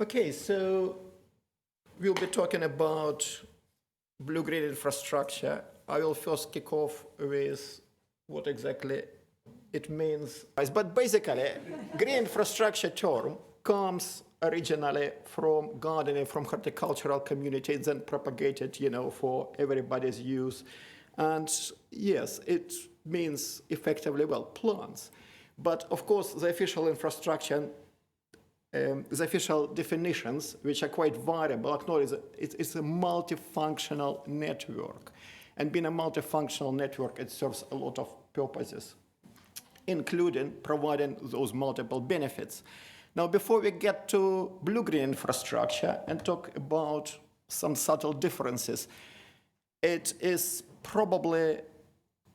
Okay, so we'll be talking about blue-green infrastructure. I will first kick off with what exactly it means. But basically, green infrastructure term comes originally from gardening, from horticultural communities, and propagated, for everybody's use. And yes, it means effectively, plants. But of course, the official infrastructure, the official definitions, which are quite variable, acknowledge that it's a multifunctional network. And being a multifunctional network, it serves a lot of purposes, including providing those multiple benefits. Now, before we get to blue-green infrastructure and talk about some subtle differences, it is probably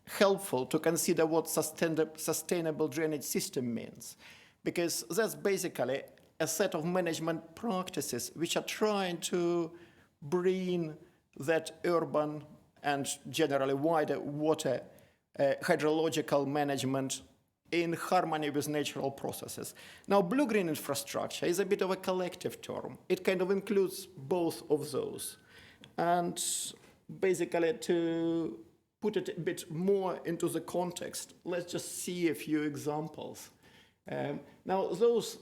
helpful to consider what sustainable drainage system means, because that's basically a set of management practices which are trying to bring that urban and generally wider water hydrological management in harmony with natural processes. Now, blue-green infrastructure is a bit of a collective term. It kind of includes both of those. And basically, to put it a bit more into the context, let's just see a few examples. Now, those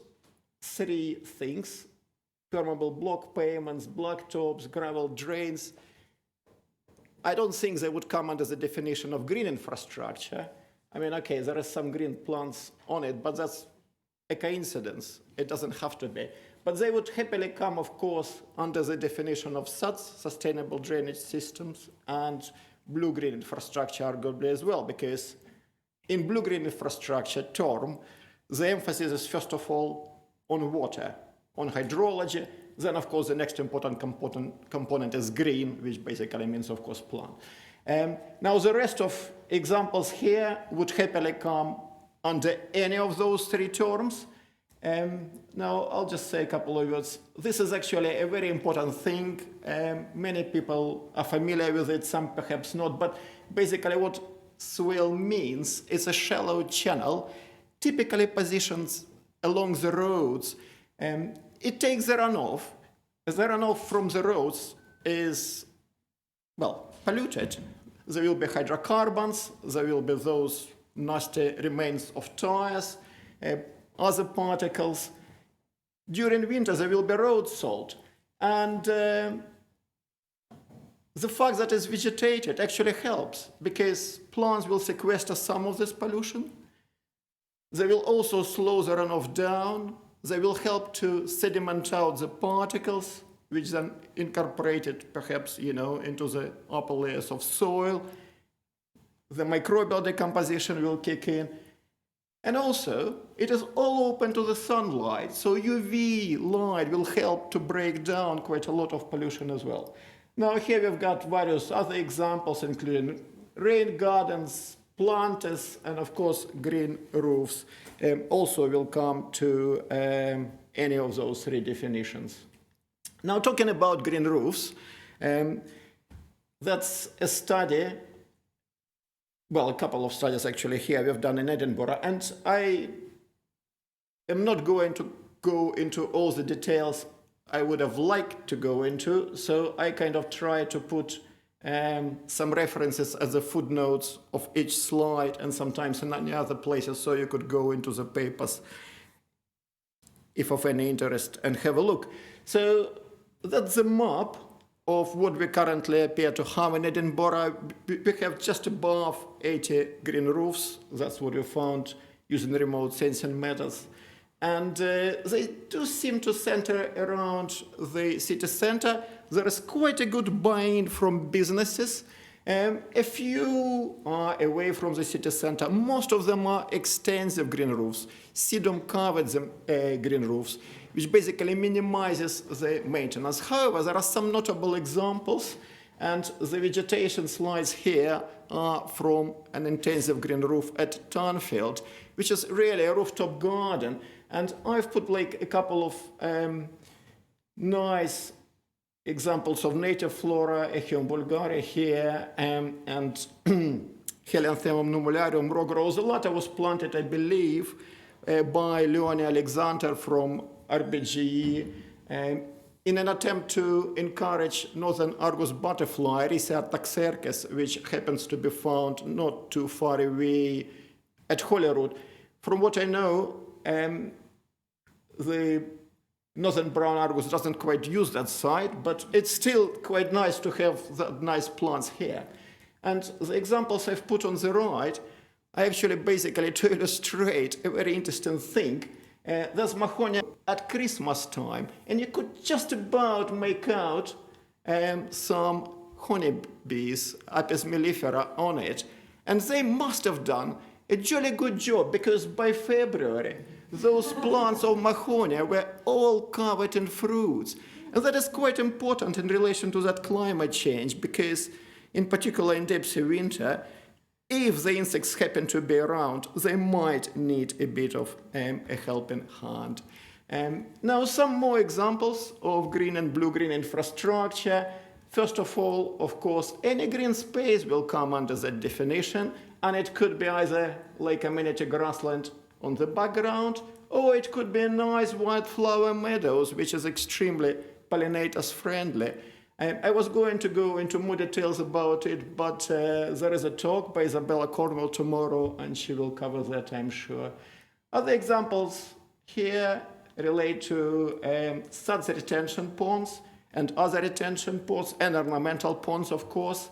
three things, permeable block pavements, blacktops, gravel drains, I don't think they would come under the definition of green infrastructure. I mean, okay, there are some green plants on it, but that's a coincidence. It doesn't have to be. But they would happily come, of course, under the definition of such sustainable drainage systems and blue-green infrastructure arguably as well, because in blue-green infrastructure term, the emphasis is first of all on water, on hydrology. Then, of course, the next important component is green, which basically means, of course, plant. Now, the rest of examples here would happily come under any of those three terms. Now, I'll just say a couple of words. This is actually a very important thing. Many people are familiar with it, some perhaps not. But basically, what swale means is a shallow channel, typically positioned along the roads. It takes the runoff. The runoff from the roads is, polluted. There will be hydrocarbons. There will be those nasty remains of tires, other particles. During winter, there will be road salt. And the fact that it's vegetated actually helps, because plants will sequester some of this pollution. They will also slow the runoff down. They will help to sediment out the particles, which then incorporated perhaps, into the upper layers of soil. The microbial decomposition will kick in. And also, it is all open to the sunlight, so UV light will help to break down quite a lot of pollution as well. Now, here we've got various other examples, including rain gardens, planters, and of course, green roofs. Also will come to any of those three definitions. Now, talking about green roofs, that's a study, a couple of studies actually here we've done in Edinburgh, and I am not going to go into all the details I would have liked to go into, so I kind of try to put some references as the footnotes of each slide, and sometimes in any other places, so you could go into the papers if of any interest and have a look. So that's the map of what we currently appear to have in Edinburgh. We have just above 80 green roofs. That's what we found using remote sensing methods. And they do seem to center around the city center. There is quite a good buy-in from businesses. A few are away from the city center. Most of them are extensive green roofs, sedum-covered green roofs, which basically minimizes the maintenance. However, there are some notable examples, and the vegetation slides here are from an intensive green roof at Tunfield, which is really a rooftop garden. And I've put a couple of nice examples of native flora, Echium bulgaria here, and Helianthemum numularium rogros. The latter was planted, I believe, by Leonie Alexander from RBGE in an attempt to encourage northern Argus butterfly, Rhizia taxerces, which happens to be found not too far away at Holyrood. From what I know, the northern brown Argus doesn't quite use that site, but it's still quite nice to have that nice plants here. And the examples I've put on the right are actually basically to illustrate a very interesting thing. There's Mahonia at Christmas time, and you could just about make out some honeybees, Apis mellifera, on it. And they must have done a jolly good job, because by February, those plants of Mahonia were all covered in fruits. And that is quite important in relation to that climate change, because in particular in depths of winter, if the insects happen to be around, they might need a bit of a helping hand. Now, some more examples of green and blue-green infrastructure. First of all, of course, any green space will come under that definition, and it could be either like amenity grassland on the background, or it could be nice wildflower meadows, which is extremely pollinators friendly. I was going to go into more details about it, but there is a talk by Isabella Cornwell tomorrow, and she will cover that, I'm sure. Other examples here relate to suds retention ponds and other retention ponds and ornamental ponds, of course.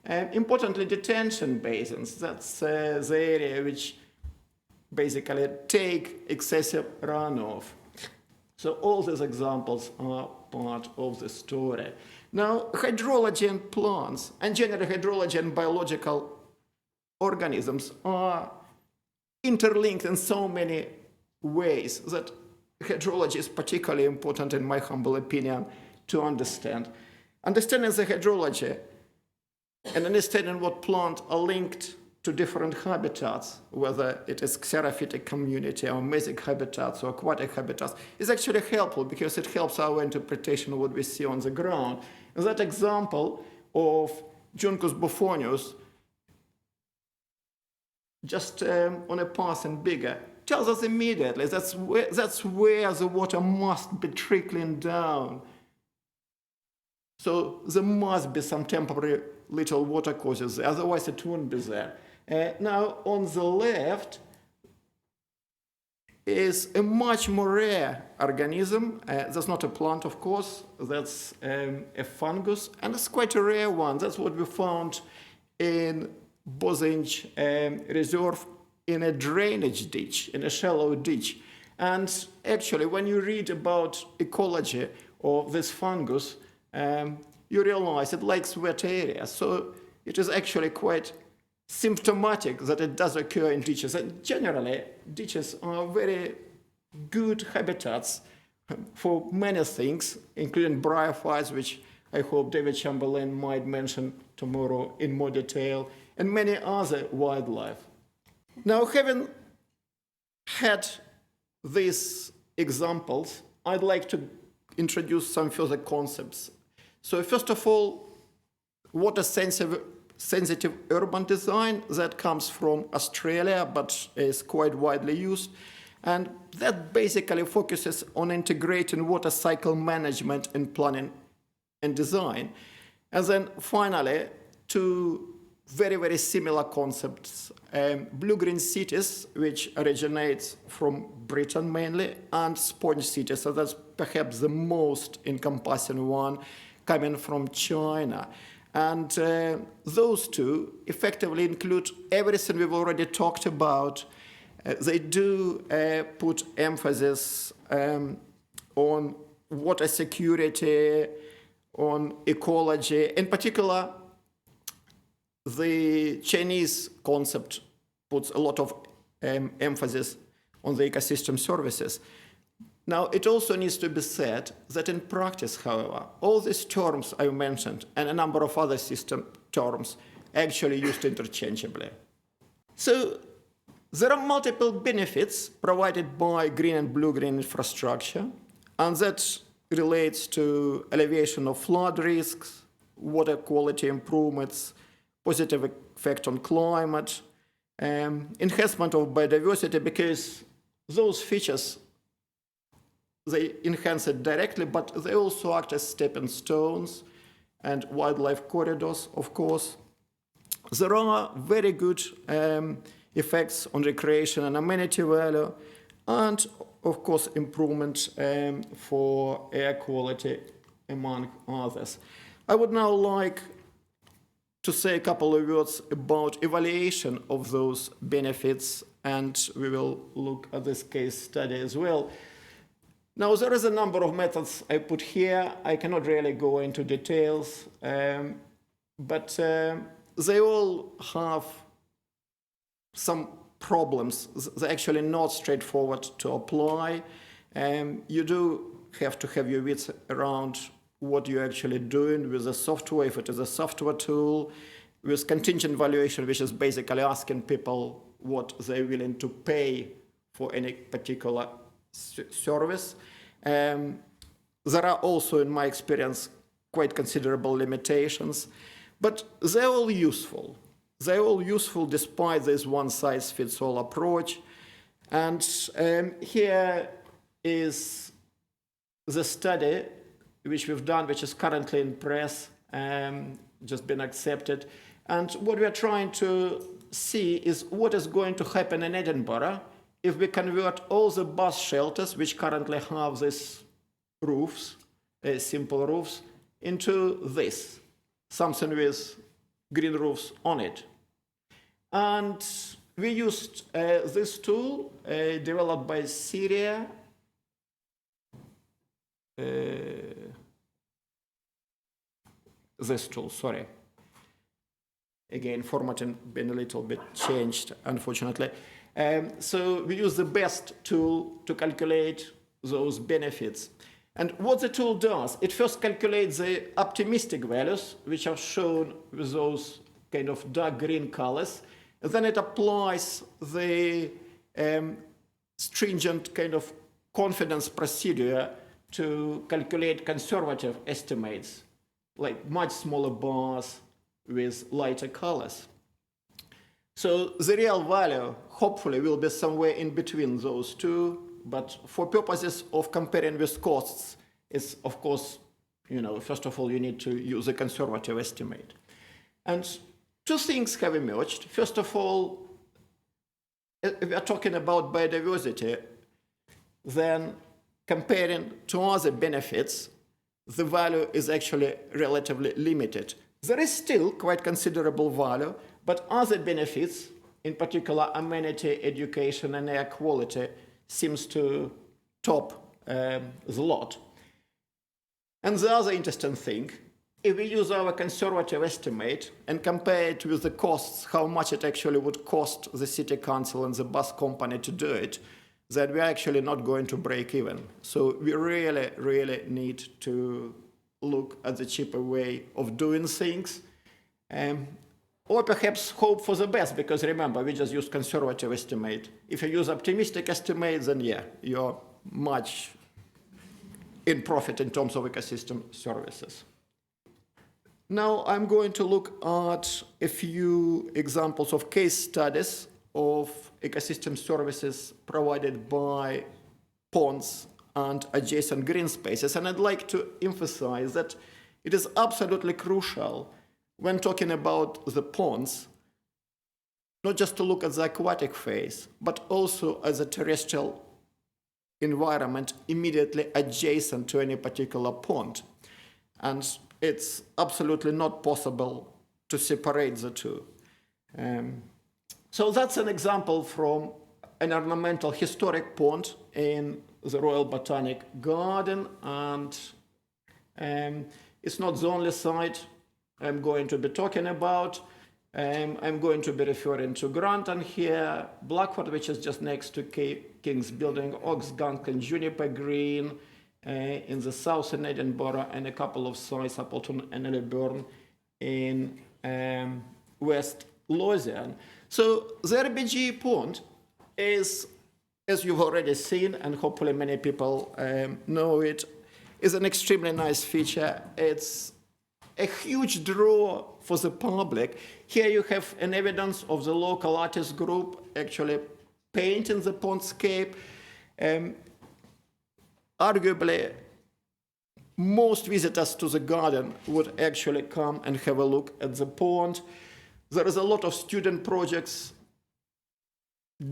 Importantly, detention basins. That's the area which basically take excessive runoff. So all these examples are part of the story. Now, hydrology and plants, and generally hydrology and biological organisms are interlinked in so many ways that hydrology is particularly important, in my humble opinion, to understand. Understanding the hydrology and understanding what plants are linked to different habitats, whether it is xerophytic community or mesic habitats or aquatic habitats, is actually helpful, because it helps our interpretation of what we see on the ground. And that example of Juncus bufonius, just on a passing bigger, tells us immediately that's where the water must be trickling down. So there must be some temporary little water courses there, otherwise it won't be there. Now, on the left is a much more rare organism. That's not a plant, of course. That's a fungus, and it's quite a rare one. That's what we found in Bozinj Reserve in a drainage ditch, in a shallow ditch. And actually, when you read about ecology of this fungus, you realize it likes wet areas. So it is actually quite symptomatic that it does occur in ditches. And generally, ditches are very good habitats for many things, including bryophytes, which I hope David Chamberlain might mention tomorrow in more detail, and many other wildlife. Now, having had these examples, I'd like to introduce some further concepts. So first of all, water-sensitive urban design, that comes from Australia, but is quite widely used. And that basically focuses on integrating water cycle management in planning and design. And then finally, two very, very similar concepts. Blue-green cities, which originates from Britain mainly, and sponge cities, so that's perhaps the most encompassing one, coming from China. And those two effectively include everything we've already talked about. They do put emphasis on water security, on ecology. In particular, the Chinese concept puts a lot of emphasis on the ecosystem services. Now, it also needs to be said that in practice, however, all these terms I mentioned and a number of other system terms actually used interchangeably. So there are multiple benefits provided by green and blue-green infrastructure, and that relates to alleviation of flood risks, water quality improvements, positive effect on climate, enhancement of biodiversity, because those features they enhance it directly, but they also act as stepping stones and wildlife corridors, of course. There are very good effects on recreation and amenity value, and of course improvement for air quality, among others. I would now like to say a couple of words about evaluation of those benefits, and we will look at this case study as well. Now, there is a number of methods I put here. I cannot really go into details, but they all have some problems. They're actually not straightforward to apply. You do have to have your wits around what you're actually doing with the software, if it is a software tool, with contingent valuation, which is basically asking people what they're willing to pay for any particular service. There are also, in my experience, quite considerable limitations, but they're all useful. They're all useful despite this one-size-fits-all approach. And here is the study which we've done, which is currently in press, just been accepted. And what we're trying to see is what is going to happen in Edinburgh if we convert all the bus shelters, which currently have these roofs, simple roofs, into this, something with green roofs on it. And we used this tool developed by Syria. This tool, sorry. Again, formatting been a little bit changed, unfortunately. So we use the best tool to calculate those benefits. And what the tool does, it first calculates the optimistic values, which are shown with those kind of dark green colors. And then it applies the stringent kind of confidence procedure to calculate conservative estimates, like much smaller bars with lighter colors. So the real value, hopefully, will be somewhere in between those two, but for purposes of comparing with costs, it's, of course, first of all, you need to use a conservative estimate. And two things have emerged. First of all, if we are talking about biodiversity, then comparing to other benefits, the value is actually relatively limited. There is still quite considerable value, but other benefits, in particular amenity, education, and air quality, seems to top the lot. And the other interesting thing, if we use our conservative estimate and compare it with the costs, how much it actually would cost the city council and the bus company to do it, then we're actually not going to break even. So we really, really need to look at the cheaper way of doing things. Or perhaps hope for the best, because remember, we just use conservative estimate. If you use optimistic estimate, then yeah, you're much in profit in terms of ecosystem services. Now I'm going to look at a few examples of case studies of ecosystem services provided by ponds and adjacent green spaces. And I'd like to emphasize that it is absolutely crucial when talking about the ponds, not just to look at the aquatic phase, but also as a terrestrial environment immediately adjacent to any particular pond. And it's absolutely not possible to separate the two. So that's an example from an ornamental historic pond in the Royal Botanic Garden, and it's not the only site I'm going to be talking about. I'm going to be referring to Granton here, Blackford, which is just next to King's Building, Oxgunk and Juniper Green in the south in Edinburgh, and a couple of sites, Appleton and Elleburn in West Lothian. So the RBG pond is, as you've already seen, and hopefully many people know it, is an extremely nice feature. It's a huge draw for the public. Here you have an evidence of the local artist group actually painting the pondscape. arguably, most visitors to the garden would actually come and have a look at the pond. There is a lot of student projects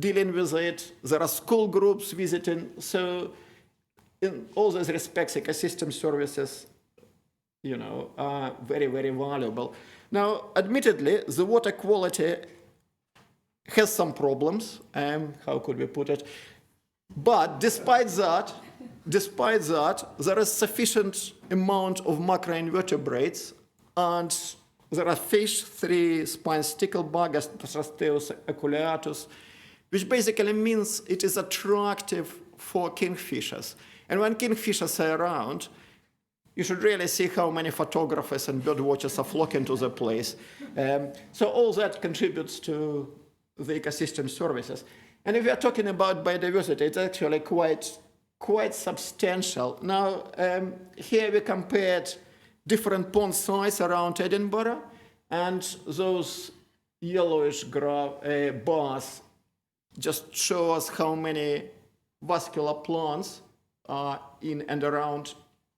dealing with it. There are school groups visiting. So in all those respects, ecosystem services, are very, very valuable. Now, admittedly, the water quality has some problems. How could we put it? But despite that, there is sufficient amount of macroinvertebrates, and there are fish, 3-spine sticklebug, Astrasteus aculeatus, which basically means it is attractive for kingfishers. And when kingfishers are around, you should really see how many photographers and bird watchers are flocking to the place. So all that contributes to the ecosystem services. And if we are talking about biodiversity, it's actually quite substantial. Now, here we compared different pond sites around Edinburgh, and those yellowish bars just show us how many vascular plants are in and around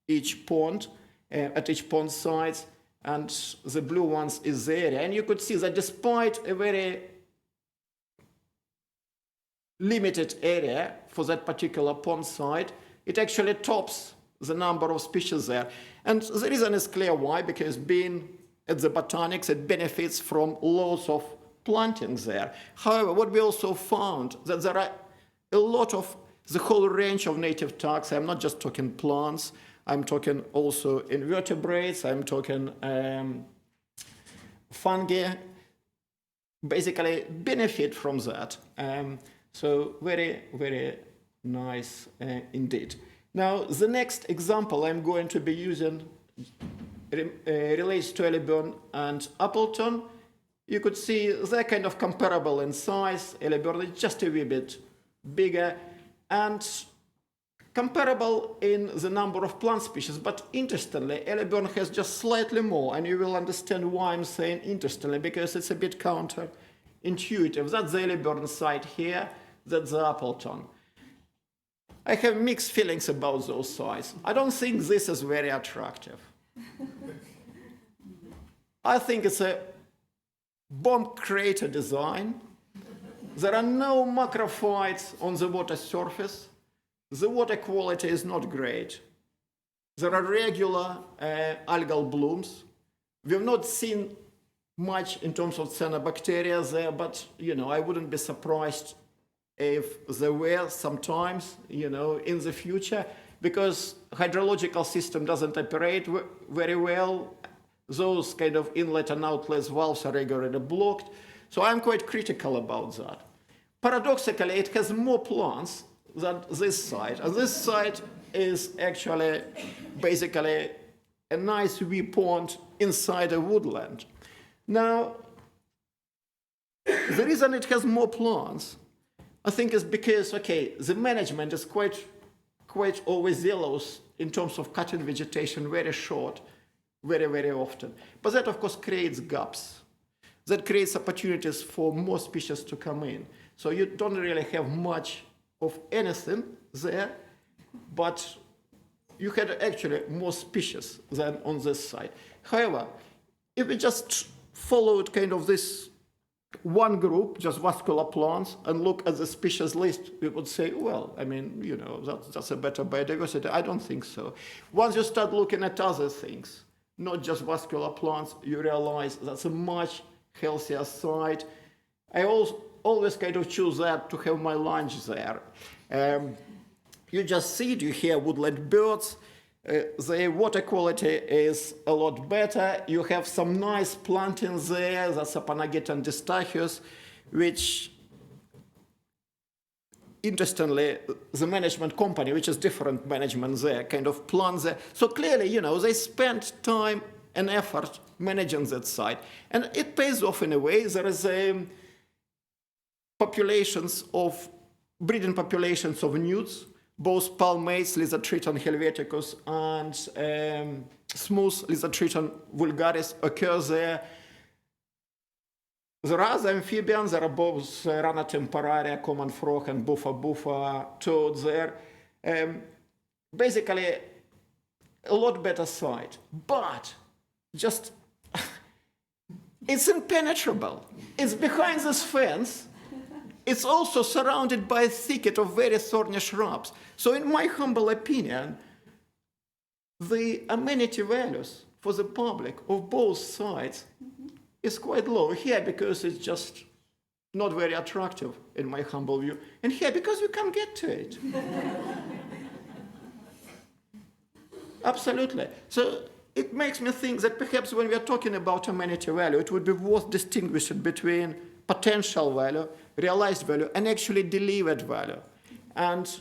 each pond, at each pond site, and the blue ones is the area. And you could see that despite a very limited area for that particular pond site, it actually tops the number of species there. And the reason is clear why, because being at the botanics, it benefits from lots of plantings there. However, what we also found that there are a lot of the whole range of native taxa. I'm not just talking plants, I'm talking also invertebrates, I'm talking fungi, basically benefit from that. So very, very nice indeed. Now, the next example I'm going to be using relates to Elleburn and Appleton. You could see they're kind of comparable in size. Elleburn is just a wee bit bigger and comparable in the number of plant species. But interestingly, Elleburn has just slightly more, and you will understand why I'm saying interestingly, because it's a bit counterintuitive. That's the Elleburn site here. That's the Appleton. I have mixed feelings about those sites. I don't think this is very attractive. I think it's a bomb crater design. There are no macrophytes on the water surface. The water quality is not great. There are regular algal blooms. We have not seen much in terms of cyanobacteria there, but I wouldn't be surprised if there were sometimes, in the future, because hydrological system doesn't operate very well. Those kind of inlet and outlet valves are regularly blocked. So I'm quite critical about that. Paradoxically, it has more plants than this site. And this site is actually basically a nice wee pond inside a woodland. Now, the reason it has more plants, I think, is because, the management is quite overzealous in terms of cutting vegetation very short, very, very often. But that, of course, creates gaps. That creates opportunities for more species to come in. So you don't really have much of anything there, but you had actually more species than on this side. However, if we just followed kind of this one group, just vascular plants, and look at the species list, we would say, well, that's a better biodiversity. I don't think so. Once you start looking at other things, not just vascular plants, you realize that's a much healthier site. I always kind of choose that to have my lunch there. You just see it, you hear woodland birds. The water quality is a lot better. You have some nice plantings there, that's Apanagit and Distachus, which, interestingly, the management company, which is different management there, kind of plants there. So clearly, they spent time and effort managing that site. And it pays off in a way. There is breeding populations of newts, both palmates, Lizartriton helveticus, and smooth Lizartriton vulgaris occur there. There are other amphibians. There are both Rana temporaria, common frog, and buffa toad there. basically a lot better site, but just it's impenetrable. It's behind this fence. It's also surrounded by a thicket of very thorny shrubs. So in my humble opinion, the amenity values for the public of both sides is quite low. Here because it's just not very attractive in my humble view, and here because you can't get to it. Absolutely. So it makes me think that perhaps when we are talking about amenity value, it would be worth distinguishing between potential value, realized value, and actually delivered value. And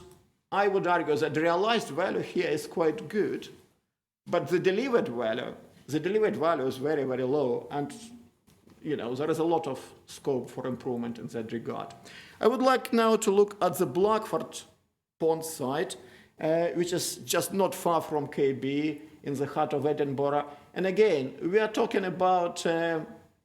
I would argue that the realized value here is quite good, but the delivered value is very, very low, and there is a lot of scope for improvement in that regard. I would like now to look at the Blackford Pond site, which is just not far from KB in the heart of Edinburgh. And again, we are talking about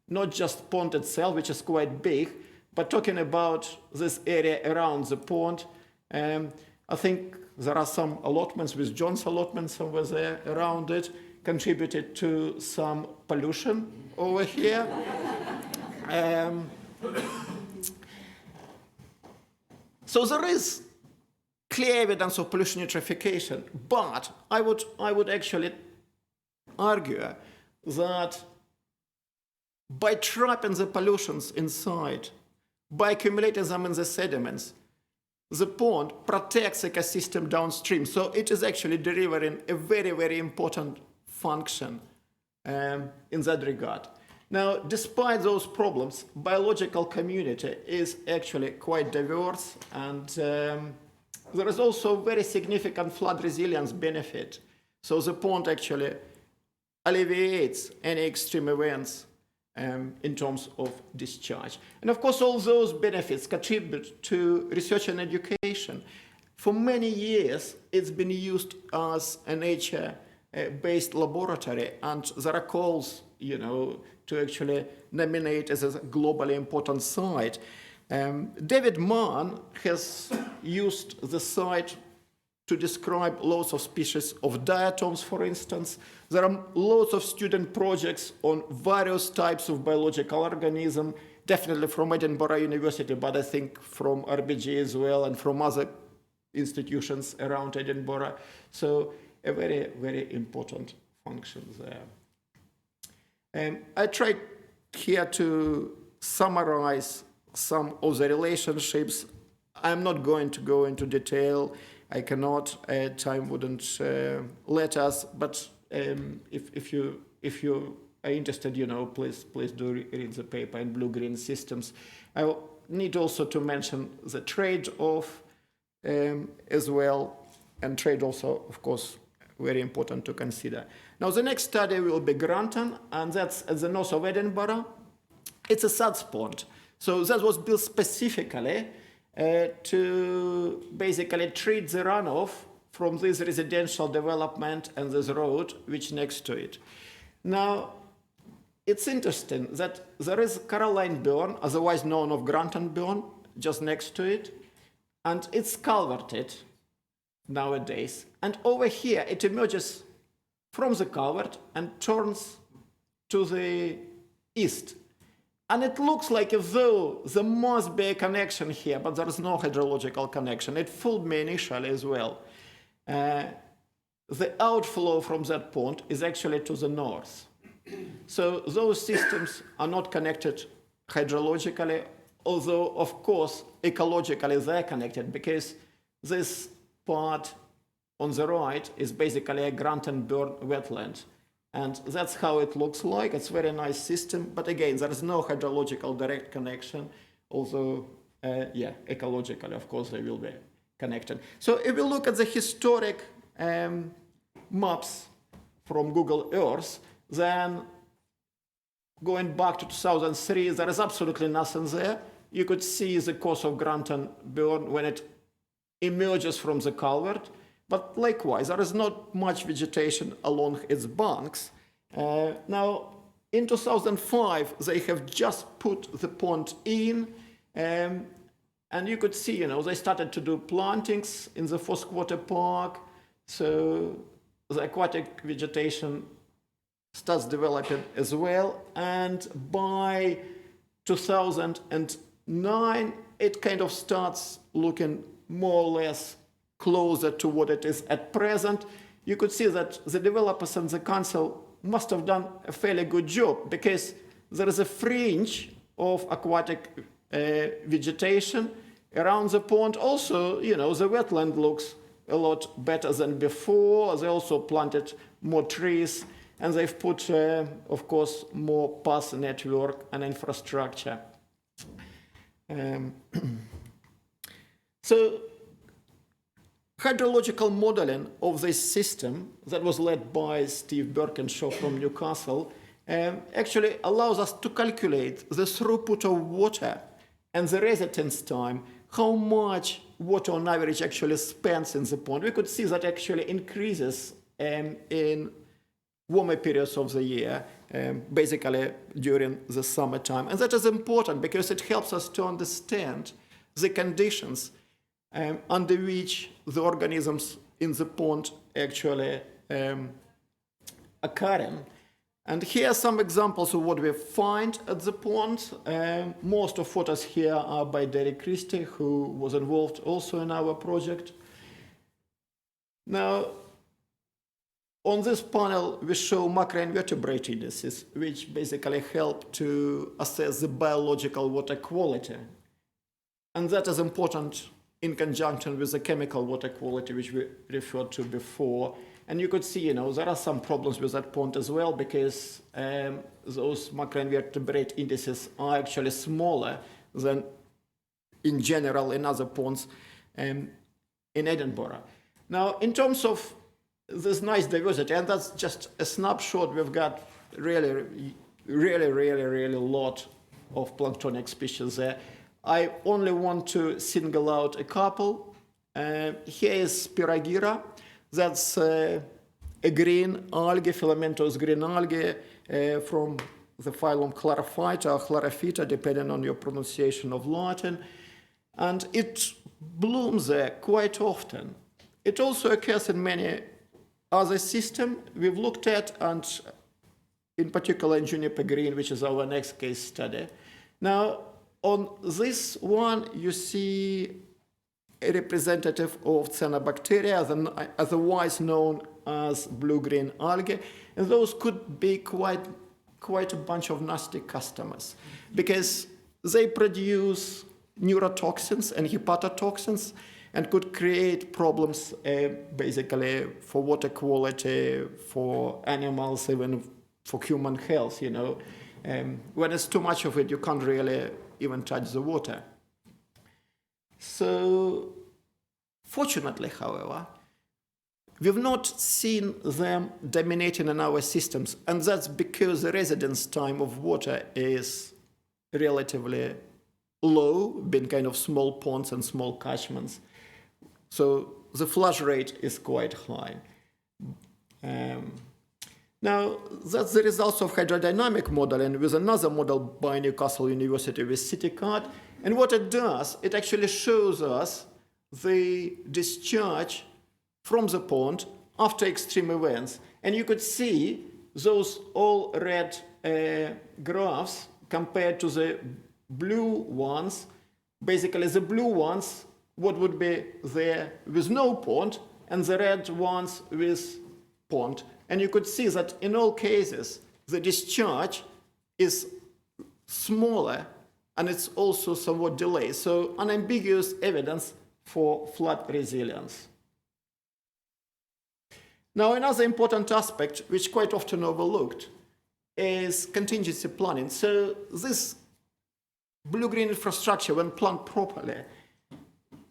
not just pond itself, which is quite big, but talking about this area around the pond. I think there are some allotments with John's allotments somewhere there around it, contributed to some pollution over here. So there is clear evidence of pollution eutrophication, but I would actually argue that by trapping the pollutions inside, by accumulating them in the sediments, the pond protects ecosystem downstream. So it is actually delivering a very, very important function in that regard. Now, despite those problems, biological community is actually quite diverse, and there is also very significant flood resilience benefit. So the pond actually alleviates any extreme events in terms of discharge. And of course, all those benefits contribute to research and education. For many years, it's been used as a nature-based laboratory, and there are calls, to actually nominate as a globally important site. David Mann has used the site to describe lots of species of diatoms, for instance. There are lots of student projects on various types of biological organisms, definitely from Edinburgh University, but I think from RBG as well, and from other institutions around Edinburgh. So a very, very important function there. I tried here to summarize some of the relationships. I'm not going to go into detail. I cannot. Time wouldn't let us. But if you are interested, please do read the paper in blue-green systems. I need also to mention the trade-off as well, and trade also, of course, very important to consider. Now, the next study will be Granton, and that's at the north of Edinburgh. It's a suds pond. So that was built specifically to basically treat the runoff from this residential development and this road which next to it. Now, it's interesting that there is Caroline Burn, otherwise known as Granton Burn, just next to it, and it's culverted nowadays. And over here, it emerges from the culvert and turns to the east. And it looks like as though there must be a connection here, but there is no hydrological connection. It fooled me initially as well. The outflow from that pond is actually to the north. So those systems are not connected hydrologically, although, of course, ecologically they're connected, because this part on the right is basically a Granton Burn wetland. And that's how it looks like. It's a very nice system. But again, there is no hydrological direct connection, although, ecologically, of course, they will be connected. So if we look at the historic maps from Google Earth, then going back to 2003, there is absolutely nothing there. You could see the course of Granton Burn when it emerges from the culvert. But likewise, there is not much vegetation along its banks. Now, in 2005, they have just put the pond in, and you could see, they started to do plantings in the Fourth Quarter Park So the aquatic vegetation starts developing as well, and by 2009 it kind of starts looking more or less closer to what it is at present. You could see that the developers and the council must have done a fairly good job, because there is a fringe of aquatic vegetation around the pond. Also, the wetland looks a lot better than before. They also planted more trees, and they've put, of course, more path network and infrastructure. So hydrological modeling of this system that was led by Steve Birkinshaw from Newcastle actually allows us to calculate the throughput of water and the residence time, how much water on average actually spends in the pond. We could see that actually increases in warmer periods of the year, basically during the summertime. And that is important because it helps us to understand the conditions under which the organisms in the pond actually occurring. And here are some examples of what we find at the pond. Most of photos here are by Derek Christie, who was involved also in our project. Now, on this panel, we show macroinvertebrate indices, which basically help to assess the biological water quality. And that is important in conjunction with the chemical water quality, which we referred to before. And you could see, there are some problems with that pond as well, because those macroinvertebrate indices are actually smaller than in general in other ponds in Edinburgh. Now, in terms of this nice diversity, and that's just a snapshot, we've got really a lot of planktonic species there. I only want to single out a couple. Here is Spiragira. That's a green algae, filamentous green algae from the phylum Chlorophyta or Chlorophyta, depending on your pronunciation of Latin. And it blooms there quite often. It also occurs in many other systems we've looked at, and in particular in juniper green, which is our next case study. Now, on this one, you see a representative of cyanobacteria, otherwise known as blue-green algae, and those could be quite a bunch of nasty customers, because they produce neurotoxins and hepatotoxins and could create problems basically for water quality, for animals, even for human health. When it's too much of it, you can't really even touch the water. So, fortunately, however, we've not seen them dominating in our systems, and that's because the residence time of water is relatively low, being kind of small ponds and small catchments. So the flush rate is quite high. Now, that's the results of hydrodynamic modeling with another model by Newcastle University with CityCat. And what it does, it actually shows us the discharge from the pond after extreme events. And you could see those all red graphs compared to the blue ones. Basically, the blue ones, what would be there with no pond, and the red ones with pond. And you could see that in all cases, the discharge is smaller, and it's also somewhat delayed. So unambiguous evidence for flood resilience. Now, another important aspect, which quite often overlooked, is contingency planning. So this blue-green infrastructure, when planned properly,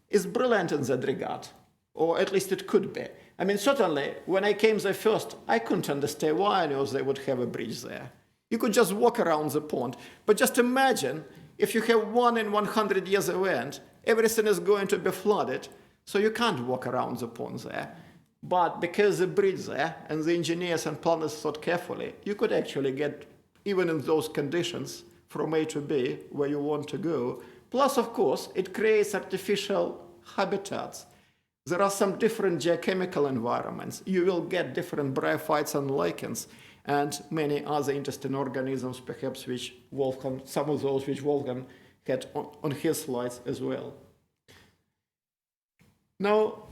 is brilliant in that regard, or at least it could be. I mean, certainly, when I came there first, I couldn't understand why they would have a bridge there. You could just walk around the pond. But just imagine if you have 1 in 100 years event, everything is going to be flooded, so you can't walk around the pond there. But because the bridge there, and the engineers and planners thought carefully, you could actually get, even in those conditions, from A to B, where you want to go. Plus, of course, it creates artificial habitats. there are some different geochemical environments. You will get different bryophytes and lichens, and many other interesting organisms, perhaps which Wolfgang, some of those which Wolfgang had on his slides as well. Now,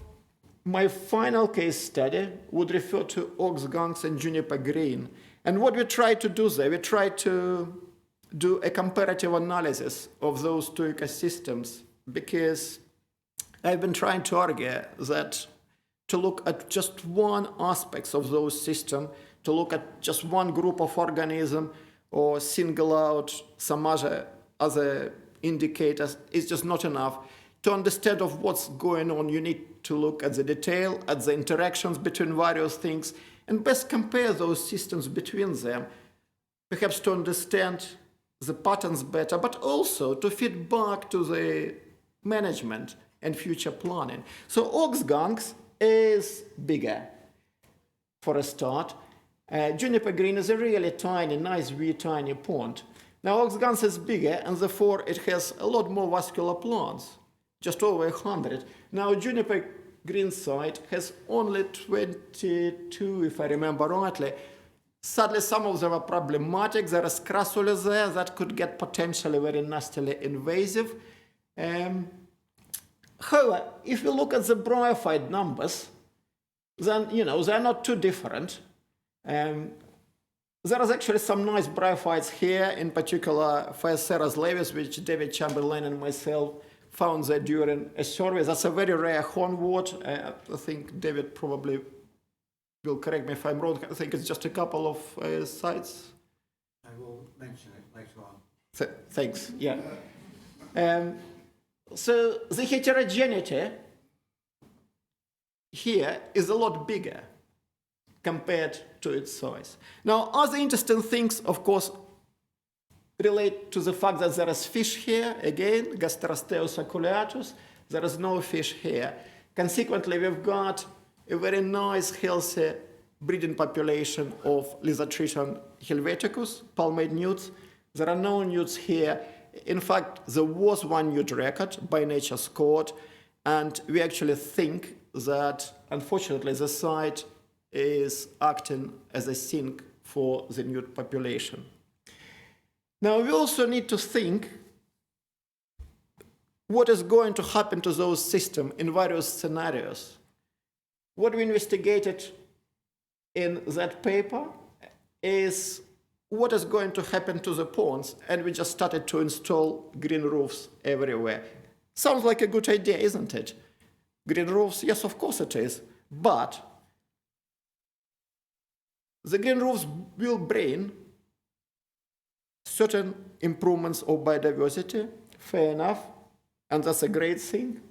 my final case study would refer to ox gungs and juniper green. And what we try to do there, we try to do a comparative analysis of those two ecosystems, because I've been trying to argue that to look at just one aspect of those systems, to look at just one group of organisms or single out some other indicators is just not enough. To understand of what's going on, you need to look at the detail, at the interactions between various things, and best compare those systems between them, perhaps to understand the patterns better, but also to feed back to the management and future planning. So ox gungs is bigger for a start. Juniper green is a really tiny, nice, wee tiny pond. Now ox gungs is bigger, and therefore it has a lot more vascular plants, just over 100. Now juniper green site has only 22, if I remember rightly. Sadly, some of them are problematic. There is crassula there that could get potentially very nastily invasive. However, if you look at the bryophyte numbers, then, they're not too different. There is actually some nice bryophytes here, in particular Phaeoceras levis, which David Chamberlain and myself found there during a survey. That's a very rare hornwort. I think David probably will correct me if I'm wrong. I think it's just a couple of sites. I will mention it later on. Thanks, yeah. So the heterogeneity here is a lot bigger compared to its size. Now, other interesting things, of course, relate to the fact that there is fish here, again, Gasterosteus aculeatus. There is no fish here. Consequently, we've got a very nice, healthy breeding population of Lizotreton helveticus, palmate newts. There are no newts here. In fact, there was one newt record by Nature's Court, and we actually think that, unfortunately, the site is acting as a sink for the newt population. Now, we also need to think what is going to happen to those systems in various scenarios. What we investigated in that paper is what is going to happen to the ponds, and we just started to install green roofs everywhere. Sounds like a good idea, isn't it? Green roofs, yes, of course it is, but the green roofs will bring certain improvements of biodiversity, fair enough, and that's a great thing.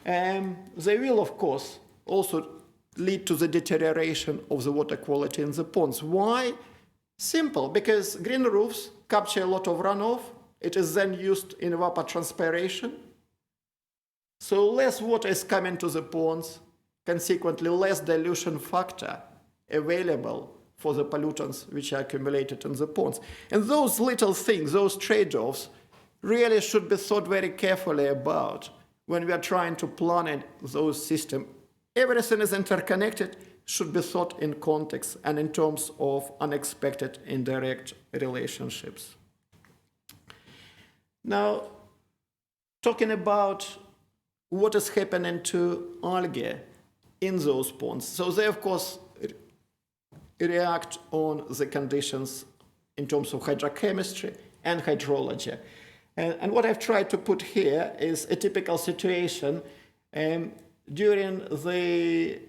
They will, of course, also lead to the deterioration of the water quality in the ponds. Why? Simple, because green roofs capture a lot of runoff. It is then used in evapotranspiration. So less water is coming to the ponds, consequently less dilution factor available for the pollutants which are accumulated in the ponds. And those little things, those trade-offs, really should be thought very carefully about when we are trying to plan those systems. Everything is interconnected, should be thought in context and in terms of unexpected indirect relationships. Now, talking about what is happening to algae in those ponds. So they, of course, react on the conditions in terms of hydrochemistry and hydrology. And what I've tried to put here is a typical situation during the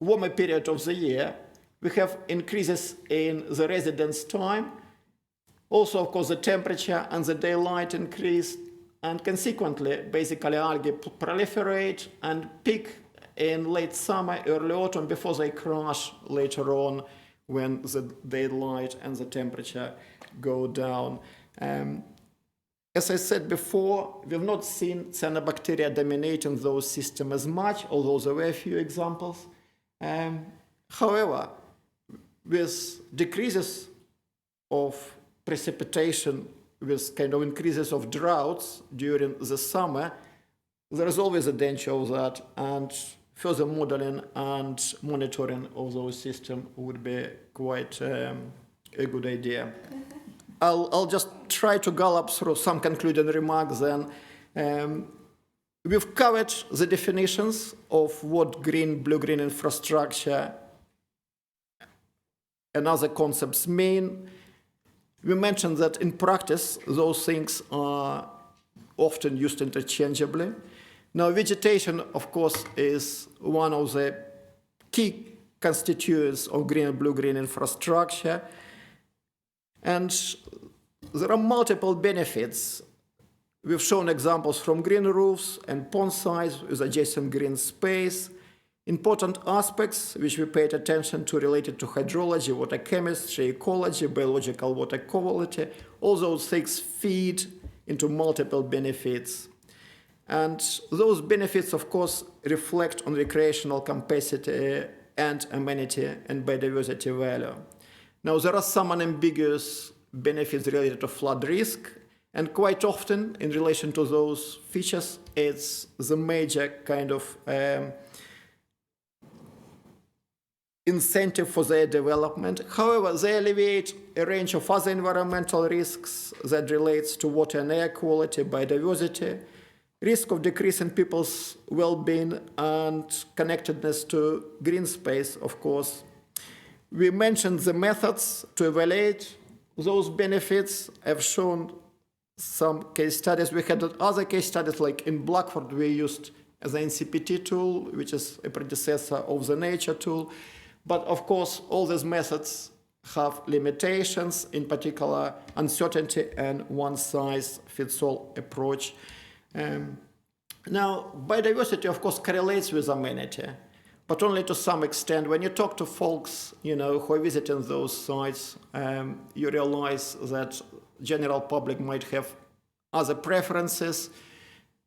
warmer period of the year. We have increases in the residence time. Also, of course, the temperature and the daylight increase, and consequently, basically, algae proliferate and peak in late summer, early autumn, before they crash later on when the daylight and the temperature go down. As I said before, we've not seen cyanobacteria dominating those systems as much, although there were a few examples. However, with decreases of precipitation, with kind of increases of droughts during the summer, there is always a danger of that, and further modeling and monitoring of those systems would be quite a good idea. I'll just try to gallop through some concluding remarks then. We've covered the definitions of what green, blue-green infrastructure and other concepts mean. We mentioned that in practice, those things are often used interchangeably. Now, vegetation, of course, is one of the key constituents of green and blue-green infrastructure. And there are multiple benefits. We've shown examples from green roofs and pond sites with adjacent green space. Important aspects which we paid attention to related to hydrology, water chemistry, ecology, biological water quality. All those things feed into multiple benefits. And those benefits, of course, reflect on recreational capacity and amenity and biodiversity value. Now, there are some unambiguous benefits related to flood risk, and quite often, in relation to those features, it's the major kind of incentive for their development. However, they alleviate a range of other environmental risks that relates to water and air quality, biodiversity, risk of decrease in people's well-being, and connectedness to green space, of course. We mentioned the methods to evaluate those benefits. I've shown some case studies. We had other case studies, like in Blackford, we used the NCPT tool, which is a predecessor of the nature tool. But of course, all these methods have limitations, in particular uncertainty and one-size-fits-all approach. Now, biodiversity, of course, correlates with amenity, but only to some extent. When you talk to folks, who are visiting those sites, you realize that general public might have other preferences.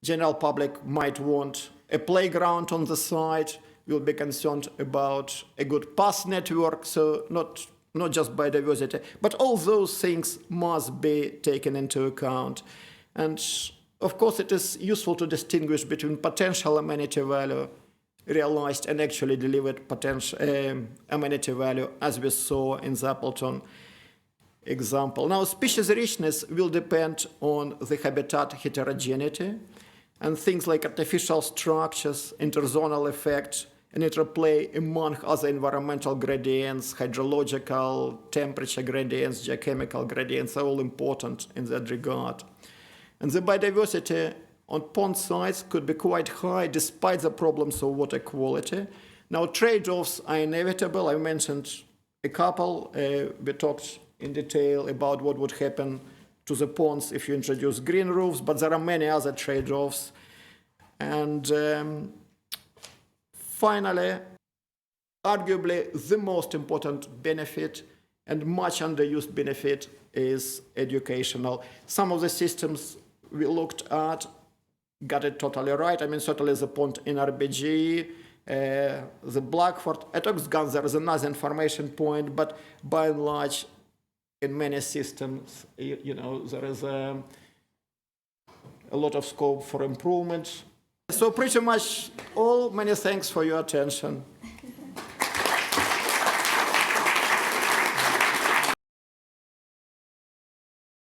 General public might want a playground on the site, will be concerned about a good path network, so not just biodiversity, but all those things must be taken into account. And of course, it is useful to distinguish between potential amenity value realized and actually delivered potential amenity value, as we saw in the Appleton example. Now, species richness will depend on the habitat heterogeneity, and things like artificial structures, interzonal effect, and interplay among other environmental gradients, hydrological, temperature gradients, geochemical gradients are all important in that regard. And the biodiversity on pond sites could be quite high despite the problems of water quality. Now, trade-offs are inevitable. I mentioned a couple. We talked in detail about what would happen to the ponds if you introduce green roofs, but there are many other trade-offs. And finally, arguably the most important benefit and much underused benefit is educational. Some of the systems we looked at got it totally right. I mean, certainly the pond in RBG, the Blackford, at Oxgun there is another information point, but by and large, in many systems, there is a lot of scope for improvement. So pretty much all. Many thanks for your attention.